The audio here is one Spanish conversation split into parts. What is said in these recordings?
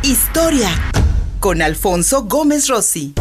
Historia con Alfonso Gómez Rossi.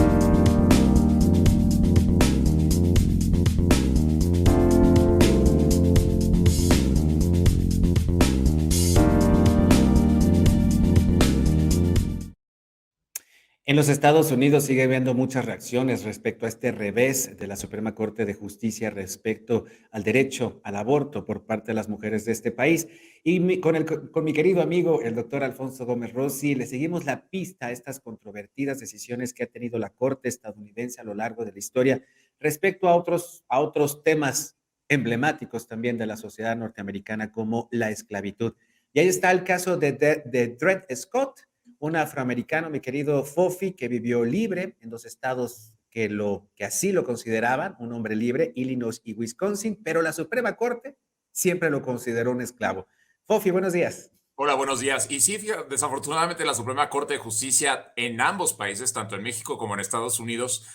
En los Estados Unidos sigue habiendo muchas reacciones respecto a este revés de la Suprema Corte de Justicia respecto al derecho al aborto por parte de las mujeres de este país. Y con mi querido amigo, el doctor Alfonso Gómez Rossi, le seguimos la pista a estas controvertidas decisiones que ha tenido la Corte estadounidense a lo largo de la historia respecto a otros temas emblemáticos también de la sociedad norteamericana como la esclavitud. Y ahí está el caso de Dred Scott, un afroamericano, mi querido Fofi, que vivió libre en dos estados que así lo consideraban, un hombre libre, Illinois y Wisconsin, pero la Suprema Corte siempre lo consideró un esclavo. Fofi, buenos días. Hola, buenos días. Y sí, desafortunadamente la Suprema Corte de Justicia en ambos países, tanto en México como en Estados Unidos,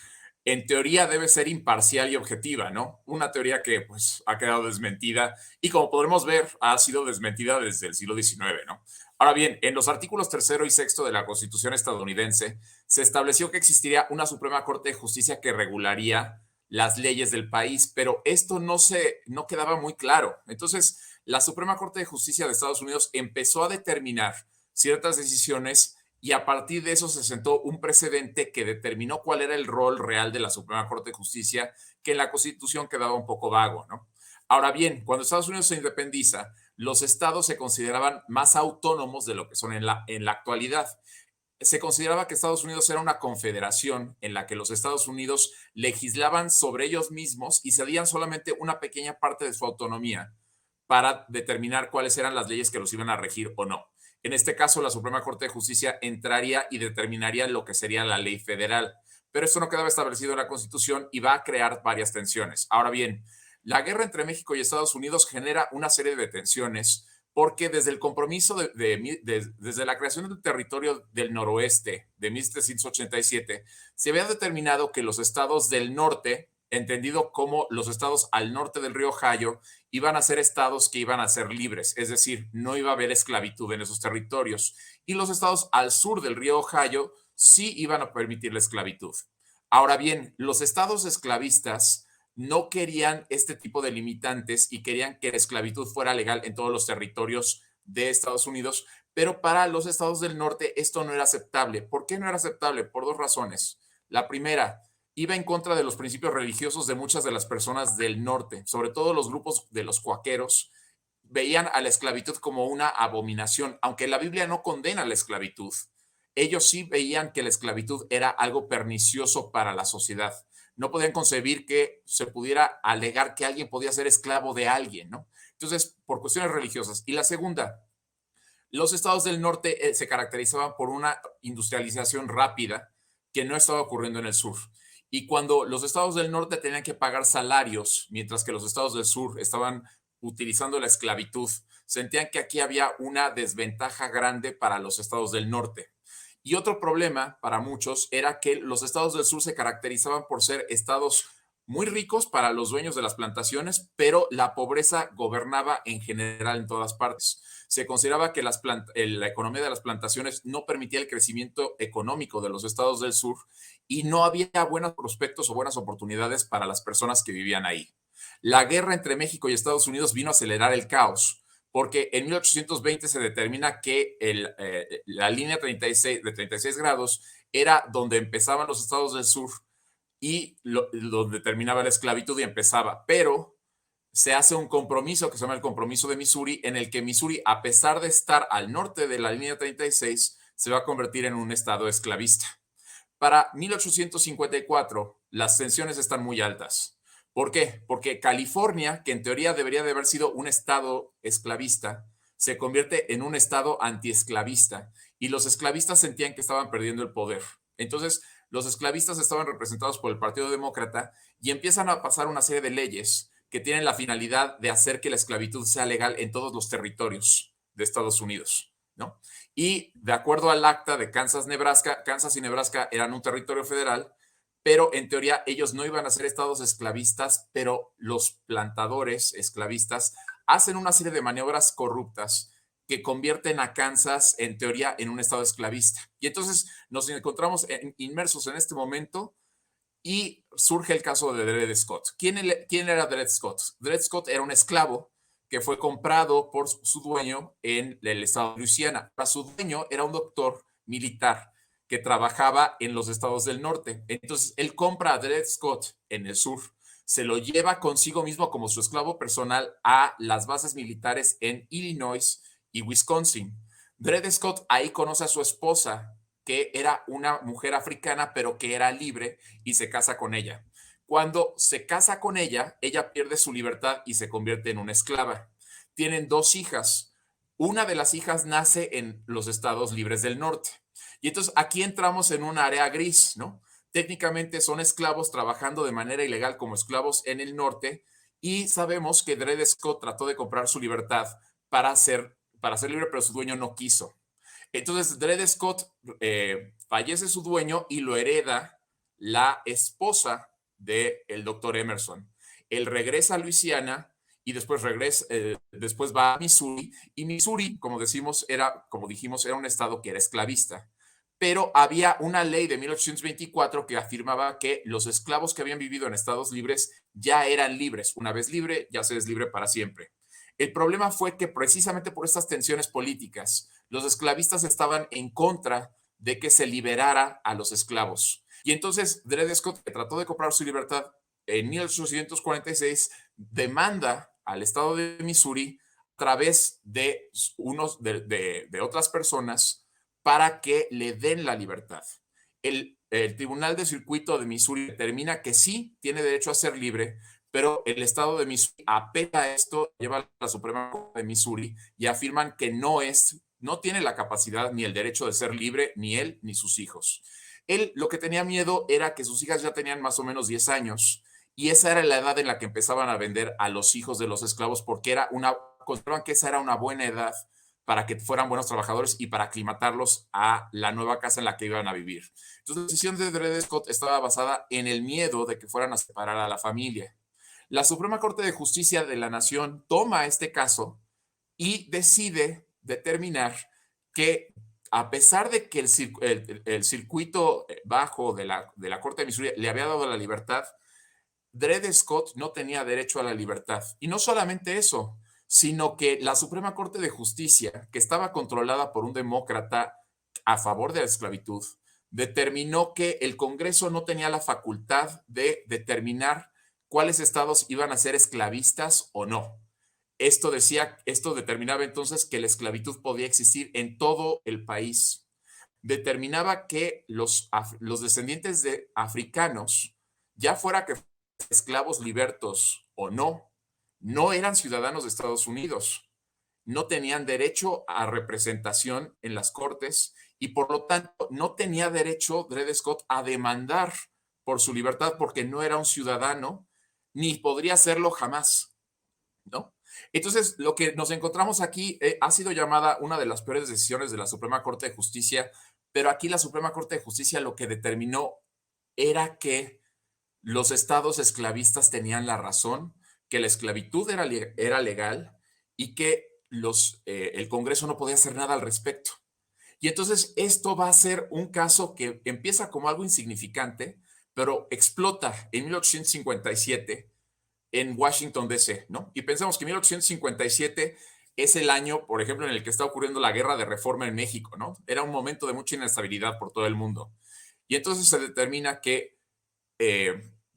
en teoría debe ser imparcial y objetiva, ¿no? Una teoría que pues ha quedado desmentida y como podremos ver ha sido desmentida desde el siglo XIX, ¿no? Ahora bien, en los artículos tercero y sexto de la Constitución estadounidense se estableció que existiría una Suprema Corte de Justicia que regularía las leyes del país, pero esto no quedaba muy claro. Entonces, la Suprema Corte de Justicia de Estados Unidos empezó a determinar ciertas decisiones y a partir de eso se sentó un precedente que determinó cuál era el rol real de la Suprema Corte de Justicia, que en la Constitución quedaba un poco vago, ¿no? Ahora bien, cuando Estados Unidos se independiza, los estados se consideraban más autónomos de lo que son en la actualidad. Se consideraba que Estados Unidos era una confederación en la que los Estados Unidos legislaban sobre ellos mismos y cedían solamente una pequeña parte de su autonomía para determinar cuáles eran las leyes que los iban a regir o no. En este caso, la Suprema Corte de Justicia entraría y determinaría lo que sería la ley federal. Pero esto no quedaba establecido en la Constitución y va a crear varias tensiones. Ahora bien, la guerra entre México y Estados Unidos genera una serie de tensiones porque desde el compromiso desde la creación del territorio del noroeste de 1787, se había determinado que los estados del norte, entendido como los estados al norte del río Ohio, iban a ser estados que iban a ser libres, es decir, no iba a haber esclavitud en esos territorios. Y los estados al sur del río Ohio sí iban a permitir la esclavitud. Ahora bien, los estados esclavistas no querían este tipo de limitantes y querían que la esclavitud fuera legal en todos los territorios de Estados Unidos, pero para los estados del norte esto no era aceptable. ¿Por qué no era aceptable? Por dos razones. La primera, iba en contra de los principios religiosos de muchas de las personas del norte, sobre todo los grupos de los cuaqueros, veían a la esclavitud como una abominación, aunque la Biblia no condena la esclavitud. Ellos sí veían que la esclavitud era algo pernicioso para la sociedad. No podían concebir que se pudiera alegar que alguien podía ser esclavo de alguien, ¿no? Entonces, por cuestiones religiosas. Y la segunda, los estados del norte se caracterizaban por una industrialización rápida que no estaba ocurriendo en el sur. Y cuando los estados del norte tenían que pagar salarios, mientras que los estados del sur estaban utilizando la esclavitud, sentían que aquí había una desventaja grande para los estados del norte. Y otro problema para muchos era que los estados del sur se caracterizaban por ser estados muy ricos para los dueños de las plantaciones, pero la pobreza gobernaba en general en todas partes. Se consideraba que la economía de las plantaciones no permitía el crecimiento económico de los estados del sur y no había buenos prospectos o buenas oportunidades para las personas que vivían ahí. La guerra entre México y Estados Unidos vino a acelerar el caos, porque en 1820 se determina que la línea 36, de 36 grados era donde empezaban los estados del sur y donde terminaba la esclavitud y empezaba, pero se hace un compromiso que se llama el compromiso de Missouri, en el que Missouri, a pesar de estar al norte de la línea 36, se va a convertir en un estado esclavista. Para 1854, las tensiones están muy altas. ¿Por qué? Porque California, que en teoría debería de haber sido un estado esclavista, se convierte en un estado antiesclavista y los esclavistas sentían que estaban perdiendo el poder. Entonces, los esclavistas estaban representados por el Partido Demócrata y empiezan a pasar una serie de leyes que tienen la finalidad de hacer que la esclavitud sea legal en todos los territorios de Estados Unidos, ¿no? Y de acuerdo al acta de Kansas-Nebraska, Kansas y Nebraska eran un territorio federal, pero en teoría ellos no iban a ser estados esclavistas, pero los plantadores esclavistas hacen una serie de maniobras corruptas que convierten a Kansas, en teoría, en un estado esclavista. Y entonces nos encontramos inmersos en este momento y surge el caso de Dred Scott. ¿Quién era Dred Scott? Dred Scott era un esclavo que fue comprado por su dueño en el estado de Luisiana. Su dueño era un doctor militar que trabajaba en los estados del norte. Entonces, él compra a Dred Scott en el sur, se lo lleva consigo mismo como su esclavo personal a las bases militares en Illinois y Wisconsin. Dred Scott ahí conoce a su esposa, que era una mujer africana, pero que era libre, y se casa con ella. Cuando se casa con ella, ella pierde su libertad y se convierte en una esclava. Tienen 2 hijas. Una de las hijas nace en los estados libres del norte. Y entonces aquí entramos en un área gris, ¿no? Técnicamente son esclavos trabajando de manera ilegal como esclavos en el norte, y sabemos que Dred Scott trató de comprar su libertad para ser libre, pero su dueño no quiso. Entonces Dred Scott fallece su dueño y lo hereda la esposa del doctor Emerson. Él regresa a Luisiana y después después va a Missouri, y Missouri, como dijimos, era un estado que era esclavista. Pero había una ley de 1824 que afirmaba que los esclavos que habían vivido en estados libres ya eran libres. Una vez libre, ya se es libre para siempre. El problema fue que precisamente por estas tensiones políticas, los esclavistas estaban en contra de que se liberara a los esclavos. Y entonces Dred Scott, que trató de comprar su libertad en 1846, demanda al estado de Missouri a través de otras personas para que le den la libertad. El Tribunal de Circuito de Missouri determina que sí tiene derecho a ser libre, pero el estado de Missouri apela a esto, lleva a la Suprema Corte de Missouri y afirman que no tiene la capacidad ni el derecho de ser libre, ni él ni sus hijos. Él lo que tenía miedo era que sus hijas ya tenían más o menos 10 años, y esa era la edad en la que empezaban a vender a los hijos de los esclavos, porque consideraban que esa era una buena edad para que fueran buenos trabajadores y para aclimatarlos a la nueva casa en la que iban a vivir. Entonces, la decisión de Dred Scott estaba basada en el miedo de que fueran a separar a la familia. La Suprema Corte de Justicia de la Nación toma este caso y decide determinar que, a pesar de que el circuito bajo de la Corte de Missouri le había dado la libertad, Dred Scott no tenía derecho a la libertad. Y no solamente eso, sino que la Suprema Corte de Justicia, que estaba controlada por un demócrata a favor de la esclavitud, determinó que el Congreso no tenía la facultad de determinar cuáles estados iban a ser esclavistas o no. Esto determinaba entonces que la esclavitud podía existir en todo el país. Determinaba que los descendientes de africanos, ya fuera que esclavos libertos o no eran ciudadanos de Estados Unidos, no tenían derecho a representación en las cortes, y por lo tanto no tenía derecho Dred Scott a demandar por su libertad, porque no era un ciudadano ni podría serlo jamás, ¿no? Entonces, lo que nos encontramos aquí ha sido llamada una de las peores decisiones de la Suprema Corte de Justicia, pero aquí la Suprema Corte de Justicia lo que determinó era que los estados esclavistas tenían la razón, que la esclavitud era legal, y que el Congreso no podía hacer nada al respecto. Y entonces esto va a ser un caso que empieza como algo insignificante, pero explota en 1857 en Washington, D.C., ¿no? Y pensamos que 1857 es el año, por ejemplo, en el que está ocurriendo la guerra de reforma en México, ¿no? Era un momento de mucha inestabilidad por todo el mundo. Y entonces se determina que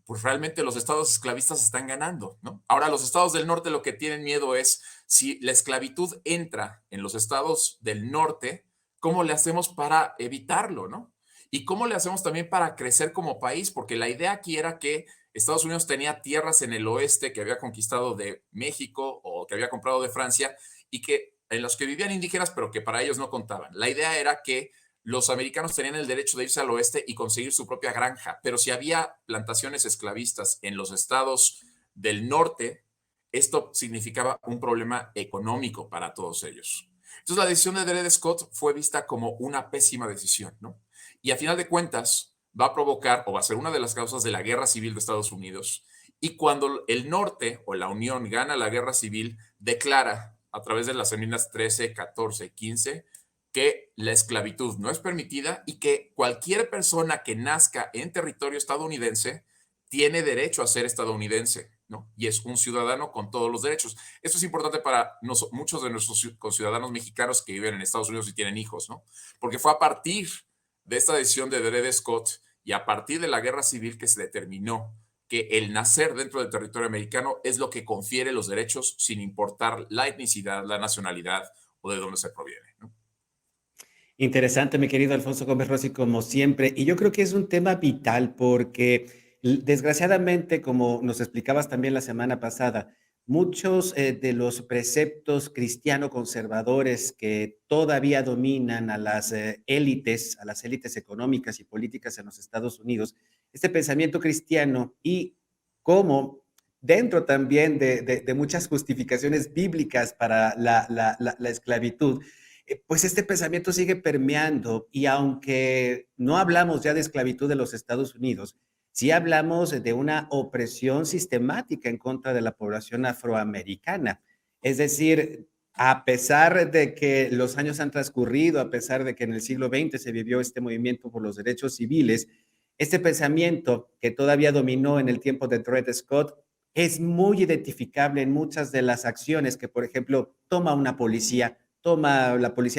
pues realmente los estados esclavistas están ganando, ¿no? Ahora, los estados del norte lo que tienen miedo es, si la esclavitud entra en los estados del norte, ¿cómo le hacemos para evitarlo, no? Y cómo le hacemos también para crecer como país, porque la idea aquí era que Estados Unidos tenía tierras en el oeste que había conquistado de México o que había comprado de Francia, y que en los que vivían indígenas, pero que para ellos no contaban. La idea era que los americanos tenían el derecho de irse al oeste y conseguir su propia granja, pero si había plantaciones esclavistas en los estados del norte, esto significaba un problema económico para todos ellos. Entonces, la decisión de Dred Scott fue vista como una pésima decisión, ¿no? Y a final de cuentas va a provocar, o va a ser una de las causas de la guerra civil de Estados Unidos. Y cuando el norte o la Unión gana la guerra civil, declara a través de las enmiendas 13, 14 y 15, que la esclavitud no es permitida y que cualquier persona que nazca en territorio estadounidense tiene derecho a ser estadounidense, ¿no? Y es un ciudadano con todos los derechos. Esto es importante para muchos de nuestros conciudadanos mexicanos que viven en Estados Unidos y tienen hijos, ¿no? Porque fue a partir de esta decisión de Dred Scott y a partir de la guerra civil que se determinó que el nacer dentro del territorio americano es lo que confiere los derechos sin importar la etnicidad, la nacionalidad o de dónde se proviene, ¿no? Interesante, mi querido Alfonso Gómez Rossi, como siempre. Y yo creo que es un tema vital porque, desgraciadamente, como nos explicabas también la semana pasada, muchos de los preceptos cristiano-conservadores que todavía dominan a las élites económicas y políticas en los Estados Unidos, este pensamiento cristiano y como dentro también de muchas justificaciones bíblicas para la esclavitud, pues este pensamiento sigue permeando y aunque no hablamos ya de esclavitud de los Estados Unidos, sí hablamos de una opresión sistemática en contra de la población afroamericana. Es decir, a pesar de que los años han transcurrido, a pesar de que en el siglo XX se vivió este movimiento por los derechos civiles, este pensamiento que todavía dominó en el tiempo de Dred Scott es muy identificable en muchas de las acciones que, por ejemplo, toma la policía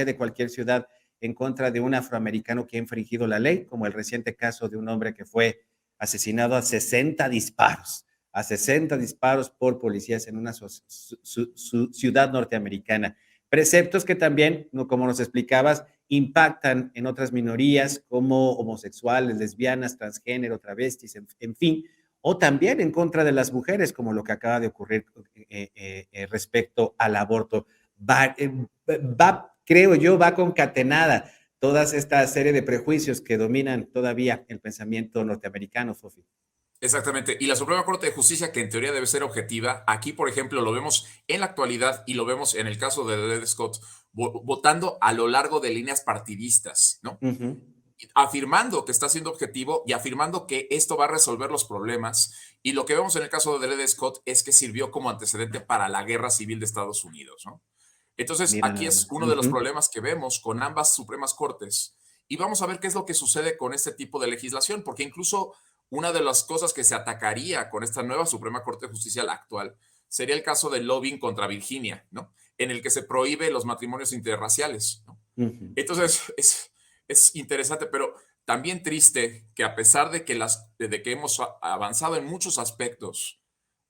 de cualquier ciudad en contra de un afroamericano que ha infringido la ley, como el reciente caso de un hombre que fue asesinado a 60 disparos por policías en una ciudad norteamericana. Preceptos que también, como nos explicabas, impactan en otras minorías como homosexuales, lesbianas, transgénero, travestis, en fin, o también en contra de las mujeres, como lo que acaba de ocurrir respecto al aborto. Creo yo, va concatenada toda esta serie de prejuicios que dominan todavía el pensamiento norteamericano, Fofi. Exactamente. Y la Suprema Corte de Justicia, que en teoría debe ser objetiva, aquí, por ejemplo, lo vemos en la actualidad y lo vemos en el caso de Dred Scott, votando a lo largo de líneas partidistas, ¿no? Afirmando que está siendo objetivo y afirmando que esto va a resolver los problemas. Y lo que vemos en el caso de Dred Scott es que sirvió como antecedente para la guerra civil de Estados Unidos, ¿no? Entonces, Mira aquí nada es más. uno de los problemas que vemos con ambas Supremas Cortes. Y vamos a ver qué es lo que sucede con este tipo de legislación, porque incluso una de las cosas que se atacaría con esta nueva Suprema Corte de Justicia, la actual, sería el caso del lobbying contra Virginia, ¿no? En el que se prohíbe los matrimonios interraciales, ¿no? Entonces, es interesante, pero también triste que a pesar de que hemos avanzado en muchos aspectos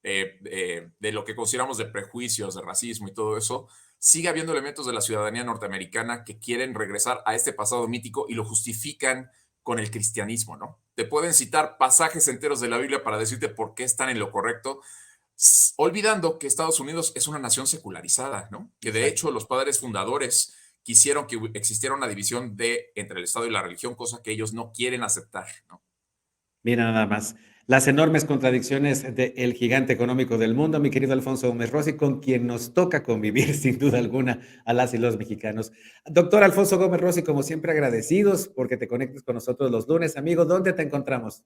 de lo que consideramos de prejuicios, de racismo y todo eso, sigue habiendo elementos de la ciudadanía norteamericana que quieren regresar a este pasado mítico y lo justifican con el cristianismo, ¿no? Te pueden citar pasajes enteros de la Biblia para decirte por qué están en lo correcto, olvidando que Estados Unidos es una nación secularizada, ¿no? Que de hecho los padres fundadores quisieron que existiera una división entre el Estado y la religión, cosa que ellos no quieren aceptar, ¿no? Mira nada más. Las enormes contradicciones del gigante económico del mundo, mi querido Alfonso Gómez Rossi, con quien nos toca convivir sin duda alguna a las y los mexicanos. Doctor Alfonso Gómez Rossi, como siempre agradecidos porque te conectes con nosotros los lunes. Amigo, ¿dónde te encontramos?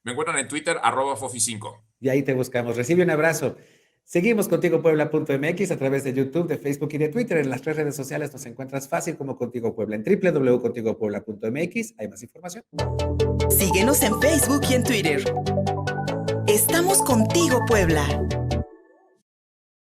Me encuentran en Twitter, @Fofi5. Y ahí te buscamos. Recibe un abrazo. Seguimos Contigo Puebla.mx a través de YouTube, de Facebook y de Twitter. En las 3 redes sociales nos encuentras fácil como Contigo Puebla. En www.contigopuebla.mx hay más información. Síguenos en Facebook y en Twitter. Estamos contigo, Puebla.